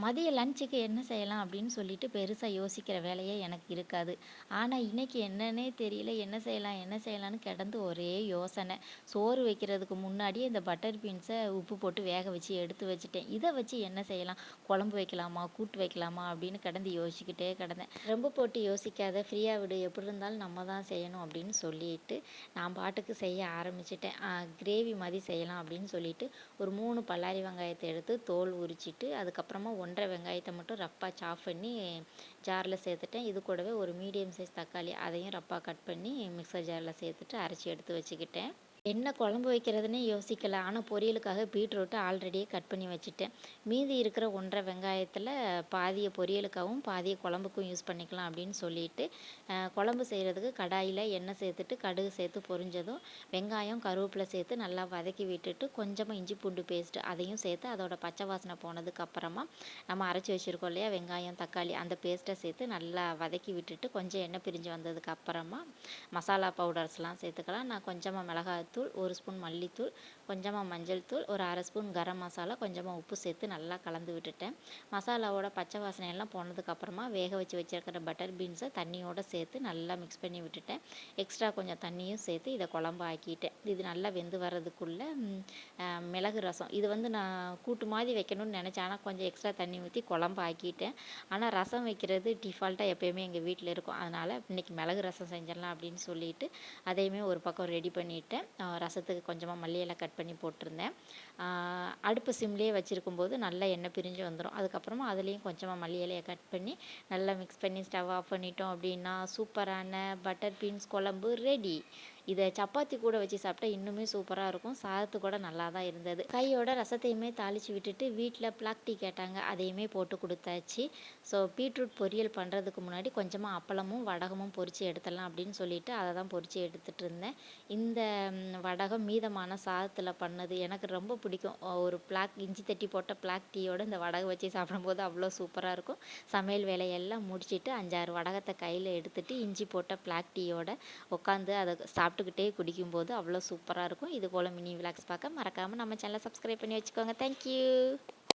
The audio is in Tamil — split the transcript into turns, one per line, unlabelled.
மதிய லஞ்சுக்கு என்ன செய்யலாம் அப்படின்னு சொல்லிட்டு பெருசாக யோசிக்கிற வேலையே எனக்கு இருக்காது. ஆனால் இன்னைக்கு என்னன்னே தெரியல, என்ன செய்யலான்னு கிடந்து ஒரே யோசனை. சோறு வைக்கிறதுக்கு முன்னாடியே இந்த பட்டர் பீன்ஸை உப்பு போட்டு வேக வச்சு எடுத்து வச்சுட்டேன். இதை வச்சு என்ன செய்யலாம், குழம்பு வைக்கலாமா, கூட்டு வைக்கலாமா அப்படின்னு கிடந்து யோசிச்சுக்கிட்டே கிடந்தேன். ரொம்ப போட்டு யோசிக்காத, ஃப்ரீயாக விடு, எப்படி இருந்தாலும் நம்ம தான் செய்யணும் அப்படின்னு சொல்லிட்டு நான் பாட்டுக்கு செய்ய ஆரம்பிச்சிட்டேன். கிரேவி மாதிரி செய்யலாம் அப்படின்னு சொல்லிட்டு ஒரு 3 பல்லாரி வெங்காயத்தை எடுத்து தோல் உரிச்சிட்டு, அதுக்கப்புறமா 1 1/2 வெங்காயத்தை மட்டும் ரஃப்பாக சாப் பண்ணி ஜாரில் சேர்த்துட்டேன். இது கூடவே ஒரு மீடியம் சைஸ் தக்காளி, அதையும் ரஃப்பாக கட் பண்ணி மிக்சர் ஜாரில் சேர்த்துட்டு அரைச்சி எடுத்து வச்சுக்கிட்டேன். என்ன குழம்பு வைக்கிறதுனே யோசிக்கல. ஆனால் பொரியலுக்காக பீட்ரூட்டை ஆல்ரெடியே கட் பண்ணி வச்சுட்டேன். மீதி இருக்கிற 1 1/2 வெங்காயத்தில் பாதியை பொரியலுக்காகவும் பாதியை குழம்புக்கும் யூஸ் பண்ணிக்கலாம் அப்படின்னு சொல்லிட்டு, குழம்பு செய்கிறதுக்கு கடாயில் எண்ணெய் சேர்த்துட்டு கடுகு சேர்த்து பொரிஞ்சதும் வெங்காயம் கருவேப்பிலை சேர்த்து நல்லா வதக்கி விட்டுட்டு, கொஞ்சமாக இஞ்சி பூண்டு பேஸ்ட்டு அதையும் சேர்த்து அதோட பச்சை வாசனை போனதுக்கு அப்புறமா நம்ம அரைச்சி வச்சுருக்கோம் இல்லையா வெங்காயம் தக்காளி, அந்த பேஸ்ட்டை சேர்த்து நல்லா வதக்கி விட்டுட்டு கொஞ்சம் எண்ணெய் பிரிஞ்சு வந்ததுக்கு அப்புறமா மசாலா பவுடர்ஸ்லாம் சேர்த்துக்கலாம். நான் கொஞ்சமாக மிளகாய்த்தூள், 1 ஸ்பூன் மல்லித்தூள், கொஞ்சமாக மஞ்சள் தூள், ஒரு 1/2 ஸ்பூன் கரம் மசாலா, கொஞ்சமாக உப்பு சேர்த்து நல்லா கலந்து விட்டுட்டேன். மசாலாவோட பச்சை வாசனையெல்லாம் போனதுக்கப்புறமா வேக வச்சு வச்சுருக்கிற பட்டர் பீன்ஸை தண்ணியோடு சேர்த்து நல்லா மிக்ஸ் பண்ணி விட்டுட்டேன். எக்ஸ்ட்ரா கொஞ்சம் தண்ணியும் சேர்த்து இதை குழம்பு ஆக்கிட்டேன். இது நல்லா வெந்து வர்றதுக்குள்ளே மிளகு ரசம், இது வந்து நான் கூட்டு மாதிரி வைக்கணும்னு நினச்சேன். ஆனால் கொஞ்சம் எக்ஸ்ட்ரா தண்ணி ஊற்றி குழம்பு ஆக்கிட்டேன். ஆனால் ரசம் வைக்கிறது டிஃபால்ட்டாக எப்போயுமே எங்கள் வீட்டில் இருக்கும். அதனால் இன்றைக்கி மிளகு ரசம் செஞ்சிடலாம் அப்படின்னு சொல்லிட்டு அதையுமே ஒரு பக்கம் ரெடி பண்ணிவிட்டேன். ரசத்துக்கு கொஞ்சமாக மல்லி இலை கட் பண்ணி போட்டிருந்தேன். அடுப்பு சிம்லேயே வச்சுருக்கும்போது நல்லா எண்ணெய் பிரிஞ்சு வந்துடும். அதுக்கப்புறமா அதுலேயும் கொஞ்சமாக மல்லி இலையை கட் பண்ணி நல்லா மிக்ஸ் பண்ணி ஸ்டவ் ஆஃப் பண்ணிட்டோம் அப்படின்னா சூப்பரான பட்டர் பீன்ஸ் குழம்பு ரெடி. இதை சப்பாத்தி கூட வச்சு சாப்பிட்டா இன்னுமே சூப்பராக இருக்கும். சாதத்து கூட நல்லா தான் இருந்தது. கையோட ரசத்தையுமே தாளித்து விட்டுட்டு வீட்டில் பிளாக் டீ கேட்டாங்க, அதையுமே போட்டு கொடுத்தாச்சு. ஸோ பீட்ரூட் பொரியல் பண்ணுறதுக்கு முன்னாடி கொஞ்சமாக அப்பளமும் வடகமும் பொரித்து எடுத்துடலாம் அப்படின்னு சொல்லிட்டு அதை தான் பொரித்து எடுத்துகிட்டு இருந்தேன். இந்த வடகம் மீதமான சாதத்தில் பண்ணது எனக்கு ரொம்ப பிடிக்கும். ஒரு இஞ்சி தட்டி போட்ட பிளாக் டீயோட இந்த வடகம் வச்சு சாப்பிடும்போது அவ்வளோ சூப்பராக இருக்கும். சமையல் வேலையெல்லாம் முடிச்சுட்டு 5 6 வடகத்தை கையில் எடுத்துகிட்டு இஞ்சி போட்ட பிளாக் டீயோட உட்காந்து அதை சாப்பிட்டுக்கிட்டே குடிக்கும்போது அவ்வளோ சூப்பராக இருக்கும். இது போல் மினி விலாக்ஸ் பார்க்க மறக்காமல் நம்ம சேனலை சப்ஸ்கிரைப் பண்ணி வச்சுக்கோங்க. தேங்க்யூ.